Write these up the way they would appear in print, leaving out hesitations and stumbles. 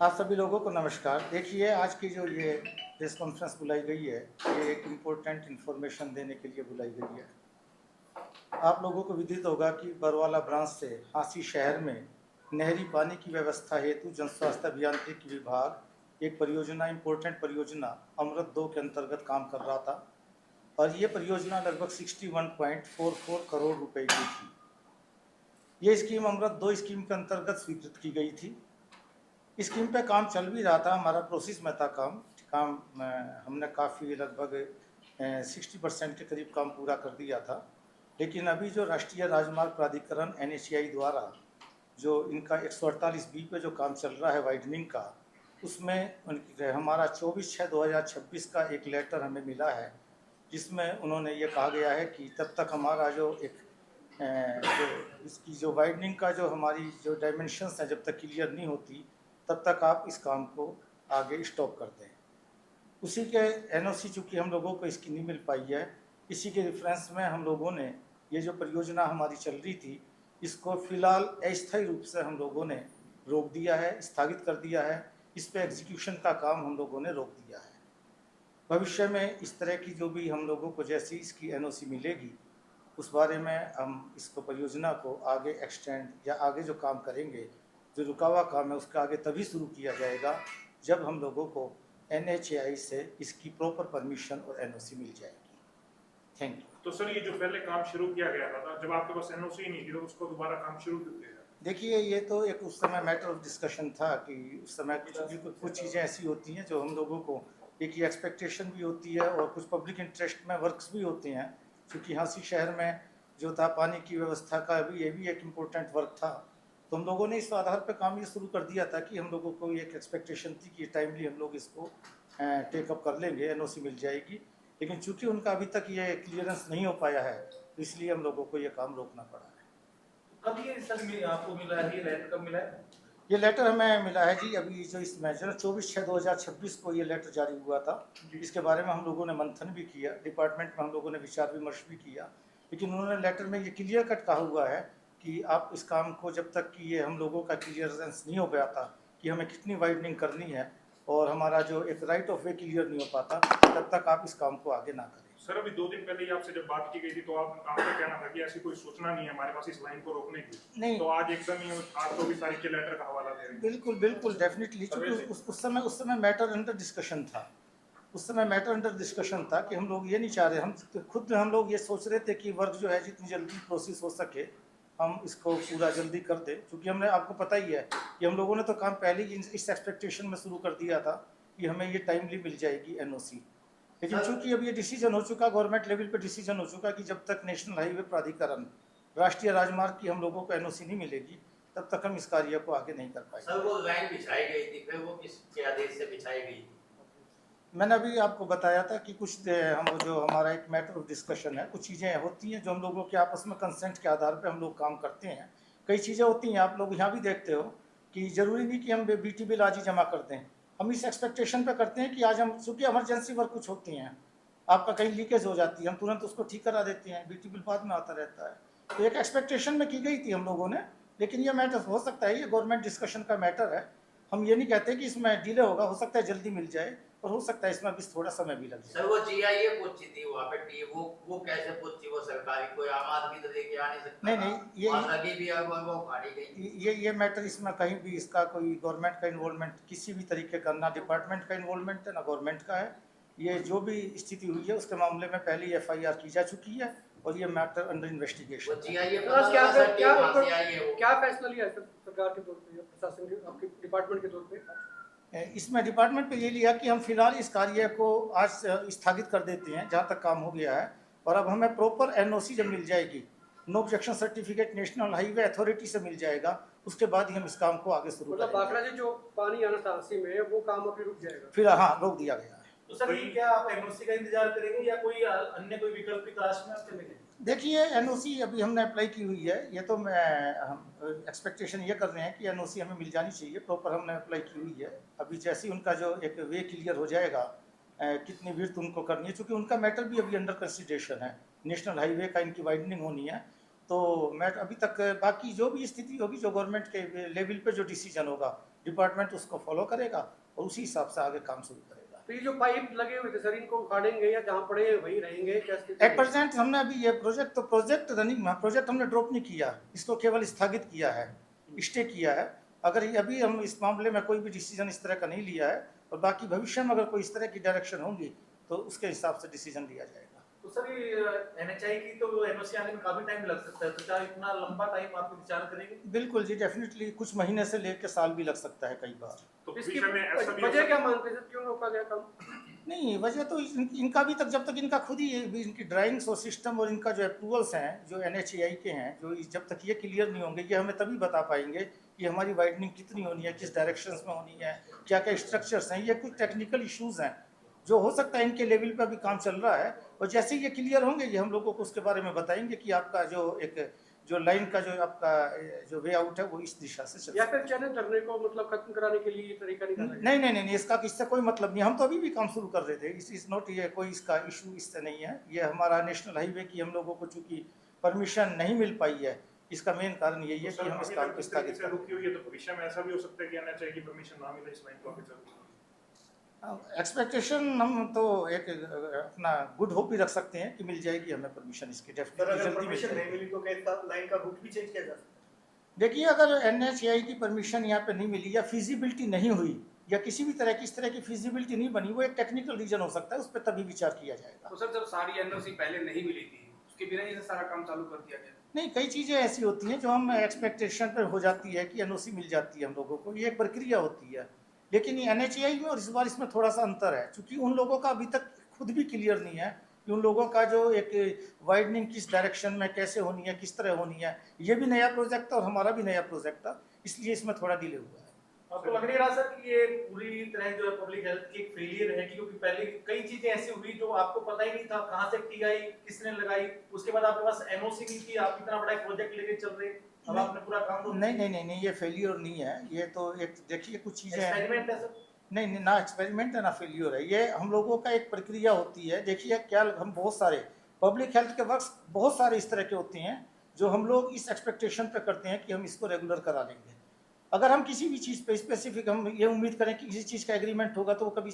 आप सभी लोगों को नमस्कार। देखिए, आज की जो ये प्रेस कॉन्फ्रेंस बुलाई गई है, ये एक इम्पोर्टेंट इन्फॉर्मेशन देने के लिए बुलाई गई है। आप लोगों को विदित होगा कि बरवाला ब्रांच से हांसी शहर में नहरी पानी की व्यवस्था हेतु जन स्वास्थ्य अभियांत्रिकी विभाग एक परियोजना, इम्पोर्टेंट परियोजना अमृत 2 के अंतर्गत काम कर रहा था और ये परियोजना लगभग 61.44 करोड़ रुपए की थी। ये स्कीम अमृत 2 स्कीम के अंतर्गत स्वीकृत की गई थी। स्कीम पे काम चल भी रहा था, हमारा प्रोसेस में था काम हमने काफ़ी लगभग 60% के करीब काम पूरा कर दिया था। लेकिन अभी जो राष्ट्रीय राजमार्ग प्राधिकरण NHAI द्वारा जो इनका 148B पे जो काम चल रहा है वाइडनिंग का, उसमें हमारा 24/6/2026 का एक लेटर हमें मिला है, जिसमें उन्होंने ये कहा गया है कि तब तक हमारा जो जो इसकी जो वाइडनिंग का जो हमारी जो डायमेंशंस हैं जब तक क्लियर नहीं होती, तब तक आप इस काम को आगे स्टॉप कर दें। उसी के NOC चूँकि हम लोगों को इसकी नहीं मिल पाई है, इसी के रेफरेंस में हम लोगों ने ये जो परियोजना हमारी चल रही थी, इसको फिलहाल अस्थायी रूप से हम लोगों ने रोक दिया है, स्थगित कर दिया है। इस पे एग्जीक्यूशन का काम हम लोगों ने रोक दिया है। भविष्य में इस तरह की जो भी हम लोगों को जैसी इसकी NOC मिलेगी, उस बारे में हम इसको परियोजना को आगे एक्सटेंड या आगे जो काम करेंगे, जो रुका हुआ काम है उसका आगे तभी शुरू किया जाएगा जब हम लोगों को NHAI से इसकी प्रॉपर परमिशन और NOC मिल जाएगी। Thank you. तो सर, ये जो पहले काम शुरू किया गया था, जब आपके पास NOC नहीं थी, तो उसको दोबारा काम शुरू क्यों किया? देखिए, ये तो एक उस समय मैटर ऑफ डिस्कशन था कि उस समय कुछ चीज़ें ऐसी होती हैं जो हम लोगों को एक एक्सपेक्टेशन भी होती है और कुछ पब्लिक इंटरेस्ट में वर्क्स भी होते हैं। क्योंकि हांसी शहर में जो था पानी की व्यवस्था का भी ये भी एक इम्पोर्टेंट वर्क था, तो हम लोगों ने इस आधार पर काम ये शुरू कर दिया था कि हम लोगों को एक एक्सपेक्टेशन थी कि टाइमली हम लोग इसको टेकअप कर लेंगे, NOC मिल जाएगी। लेकिन चूंकि उनका अभी तक ये क्लियरेंस नहीं हो पाया है, तो इसलिए हम लोगों को ये काम रोकना पड़ा है। कब ये सर आपको मिला है, ये लेटर कब मिला है? ये लेटर हमें मिला है जी अभी जो इसमें जो 24/6/2026 को ये लेटर जारी हुआ था। इसके बारे में हम लोगों ने मंथन भी किया, डिपार्टमेंट में हम लोगों ने विचार विमर्श भी किया, लेकिन उन्होंने लेटर में ये क्लियर कट कहा हुआ है कि आप इस काम को जब तक कि ये हम लोगों का क्लियरेंस नहीं हो पाया था कि हमें कितनी वाइडनिंग करनी है और हमारा जो एक राइट ऑफ वे क्लियर नहीं हो पाता, तब तक आप इस काम को आगे ना करें। सर, अभी 2 दिन पहले ही आपसे जब बात की गई थी, तो आपका कहना था कि ऐसी कोई सूचना नहीं है हमारे पास इस लाइन को रोकने की। नहीं, तो आज एकदम ही आज 24 तारीख के लेटर का हवाला दे रहे हैं। बिल्कुल बिल्कुल डेफिनेटली, क्योंकि उस समय मैटर अंडर डिस्कशन था। उस समय मैटर अंडर डिस्कशन था कि हम लोग ये नहीं चाह रहे, हम लोग ये सोच रहे थे कि वर्क जो है जितनी जल्दी प्रोसेस हो सके हम इसको पूरा जल्दी कर दें, क्योंकि हमने आपको पता ही है कि हम लोगों ने तो काम पहले ही इस एक्सपेक्टेशन में शुरू कर दिया था कि हमें ये टाइमली मिल जाएगी NOC। लेकिन चूंकि अब ये डिसीजन हो चुका, गवर्नमेंट लेवल पे डिसीजन हो चुका कि जब तक नेशनल हाईवे प्राधिकरण राष्ट्रीय राजमार्ग की हम लोगों को NOC नहीं मिलेगी, तब तक हम इस कार्य को आगे नहीं कर पाएंगे। सर, वो लाइन बिछाई गई थी, फिर वो किसके आदेश से बिछाई गई? मैंने अभी आपको बताया था कि कुछ हम जो हमारा एक मैटर ऑफ डिस्कशन है, कुछ चीज़ें होती हैं जो हम लोगों के आपस में कंसेंट के आधार पे हम लोग काम करते हैं। कई चीज़ें होती हैं, आप लोग यहाँ भी देखते हो कि ज़रूरी नहीं कि हम BT बिल आज ही जमा कर दें। हम इस एक्सपेक्टेशन पे करते हैं कि आज हम, चूँकि इमरजेंसी वर्क कुछ होती हैं, आपका कहीं लीकेज हो जाती है, हम तुरंत उसको ठीक करा देते हैं, BT बिल बाद में आता रहता है। तो एक एक्सपेक्टेशन में की गई थी हम लोगों ने, लेकिन ये मैटर हो सकता है, ये गवर्नमेंट डिस्कशन का मैटर है। हम ये नहीं कहते कि इसमें डिले होगा, हो सकता है जल्दी मिल जाए और हो सकता है इसमें भी थोड़ा समय भी लग जाए। सर, वो GIA पहुंची थी वहाँ पे, वो कैसे पहुंची? वो सरकारी कोई आम आदमी तो लेके आ नहीं सकता। नहीं, ये लगी भी है, वो उखाड़ी गई। ये मैटर, इसमें कहीं भी इसका कोई गवर्नमेंट का इन्वॉल्वमेंट किसी भी तरीके का, ना डिपार्टमेंट का इन्वॉल्वमेंट है ना गवर्नमेंट का है। ये जो भी स्थिति हुई है उसके मामले में पहले ही FIR की जा चुकी है और ये मैटर अंडर इन्वेस्टिगेशन। वो GIA क्या फैसला लिया सर सरकार के तौर पे, प्रशासन के, आपके डिपार्टमेंट के तौर पे? इसमें डिपार्टमेंट पे ये लिया कि हम फिलहाल इस कार्य को आज स्थगित कर देते हैं जहाँ तक काम हो गया है, और अब हमें प्रॉपर NOC जब मिल जाएगी, no objection certificate national highway authority से मिल जाएगा, उसके बाद ही हम इस काम को आगे शुरू मतलब करेंगे। बाकरा जी जो पानी आना था हांसी में, वो काम अभी रुक जाएगा? फिर हाँ, रोक दिया गया है। तो सर, ये क्या आप NOC का इंतजार करेंगे या कोई अन्य कोई विकल्प की तलाश में आप चलेंगे? देखिए, NOC अभी हमने अप्लाई की हुई है, ये तो हम एक्सपेक्टेशन ये कर रहे हैं कि NOC हमें मिल जानी चाहिए, प्रॉपर हमने अप्लाई की हुई है। अभी जैसे ही उनका जो एक वे क्लियर हो जाएगा, कितनी विड्थ उनको करनी है, चूँकि उनका मैटर भी अभी अंडर कंसिडरेशन है, नेशनल हाईवे का इनकी वाइडनिंग होनी है, तो मैं अभी तक बाकी जो भी स्थिति होगी, जो गवर्नमेंट के लेवल पे जो डिसीजन होगा, डिपार्टमेंट उसको फॉलो करेगा और उसी हिसाब से आगे काम शुरू करेगा। तो ये जो पाइप लगे हुए थे सर, इनको उखाड़ेंगे या जहाँ पड़े हैं वहीं रहेंगे, क्या स्थिति एट है? प्रेजेंट हमने अभी ये प्रोजेक्ट रनिंग, प्रोजेक्ट हमने ड्रॉप नहीं किया, इसको केवल स्थगित किया है, स्टे किया है। अगर ये अभी हम इस मामले में कोई भी डिसीजन इस तरह का नहीं लिया है, और बाकी भविष्य में अगर कोई इस तरह की डायरेक्शन होंगी तो उसके हिसाब से डिसीजन लिया जाएगा। तो सर ये एनएचआई की तो एनओसी आने में काफी टाइम लग सकता है, तो क्या इतना लंबा टाइम आप विचार करेंगे? बिल्कुल जी, डेफिनेटली कुछ महीने से लेकर साल भी लग सकता है कई बार। तो इसकी भविष्य में ऐसा भी हो वजह सकता क्या मानते हैं सर, क्यों रोका गया काम? नहीं, वजह तो इनका भी तक, जब तक इनका खुद ही इनकी ड्राइंग्स और सिस्टम और इनका जो अप्रूवल्स हैं जो NHAI के हैं, जो जब तक ये क्लियर नहीं होंगे, ये हमें तभी बता पाएंगे कि हमारी वाइडनिंग कितनी होनी है, किस डायरेक्शंस में होनी है, क्या क्या स्ट्रक्चर्स हैं। ये कुछ टेक्निकल इश्यूज हैं जो हो सकता है इनके लेवल पे अभी काम चल रहा है, और जैसे ही ये क्लियर होंगे ये हम लोगों को उसके बारे में बताएंगे कि आपका जो लाइन का जो आपका जो वे आउट है वो इस दिशा से चल या फिर चैनल धरने को मतलब खत्म कराने के लिए ये तरीका निकाला गया? नहीं, इसका इससे कोई मतलब नहीं। हम तो अभी भी काम शुरू कर रहे थे, इस नॉट, ये कोई इसका इशू इससे नहीं है। ये हमारा नेशनल हाईवे की हम लोगों को चूंकि परमिशन नहीं मिल पाई है, इसका मेन कारण यही है कि हम इस काम को स्थगित कर रुकी हुई है, तो भविष्य में ऐसा भी हो सकता है कि NHAI की परमिशन ना मिले इस लाइन को आगे चलकर। एक्सपेक्टेशन हम तो एक अपना गुड होप भी रख सकते हैं कि मिल जाएगी हमें परमिशन इसकी, सर डेफिनेटली अगर जल्दी मिल परमिशन नहीं जाएगी। मिली तो क्या लाइन का रूट भी चेंज किया जा सकता है? देखिए, अगर NHAI की परमिशन यहाँ पे नहीं मिली या फिजिबिलिटी नहीं हुई या किसी भी तरह की इस तरह की फिजिबिलिटी नहीं बनी, वो एक टेक्निकल रीजन हो सकता है, उस पर तभी विचार किया जाएगा। तो सर जब सारी एनओसी पहले नहीं मिली थी, उसके बिना ही सारा काम चालू कर दिया गया? नहीं, कई चीज़ें ऐसी होती हैं जो हम एक्सपेक्टेशन पर हो जाती है कि NOC मिल जाती है हम लोगों को, ये एक प्रक्रिया होती है। लेकिन ये NHAI में और इस बार इसमें थोड़ा सा अंतर है, क्योंकि उन लोगों का अभी तक खुद भी क्लियर नहीं है कि उन लोगों का जो एक वाइडनिंग किस डायरेक्शन में कैसे होनी है, किस तरह होनी है। ये भी नया प्रोजेक्ट था और हमारा भी नया प्रोजेक्ट था, इसलिए इसमें थोड़ा डिले हुआ है। आपको लग नहीं रहा सर कि ये पूरी तरह जो है पब्लिक हेल्थ की एक फेलियर है, क्योंकि पहले कई चीजें ऐसी हुई जो आपको पता ही नहीं था कहां से की गई, किसने लगाई, उसके बाद आपके पास एनओसी नहीं थी, आप इतना बड़ा प्रोजेक्ट लेके चल रहे, अब आपने पूरा काम तो नहीं, ये फेलियर नहीं है। ये तो एक देखिए कुछ चीज़ें एक्सपेरिमेंट है सर। नहीं, ना एक्सपेरिमेंट है ना फेलियर है, ये हम लोगों का एक प्रक्रिया होती है। देखिए क्या, हम बहुत सारे पब्लिक हेल्थ के वर्क्स बहुत सारे इस तरह के होते हैं जो हम लोग इस एक्सपेक्टेशन पे करते हैं कि हम इसको रेगुलर करा लेंगे। अगर हम किसी भी चीज़ पे स्पेसिफिक हम ये उम्मीद करें कि किसी चीज़ का एग्रीमेंट होगा तो वो कभी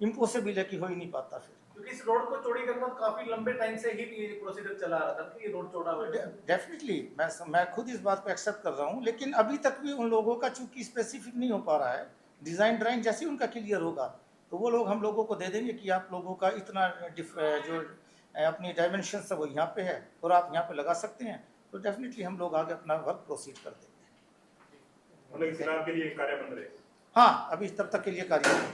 इम्पॉसिबल है कि हो ही नहीं पाता फिर। क्योंकि इस रोड को चौड़ी करना काफी लंबे टाइम से ही ये प्रोसीजर चला आ रहा था कि ये रोड चौड़ा हो जाए। डेफिनेटली मैं खुद इस बात को एक्सेप्ट कर रहा हूँ, लेकिन अभी तक भी उन लोगों का चूंकि स्पेसिफिक नहीं हो पा रहा है, डिज़ाइन ड्राइंग जैसे ही उनका क्लियर होगा तो वो लोग हम लोगों को दे देंगे कि आप लोगों का इतना जो अपनी डायमेंशन है वो यहाँ पे है और आप यहाँ पे लगा सकते हैं, तो डेफिनेटली हम लोग आगे अपना वर्क प्रोसीड कर देंगे। मतलब फिलहाल के लिए कार्य बंद रहे। हाँ, अभी तब तक के लिए कार्य धन्यवाद।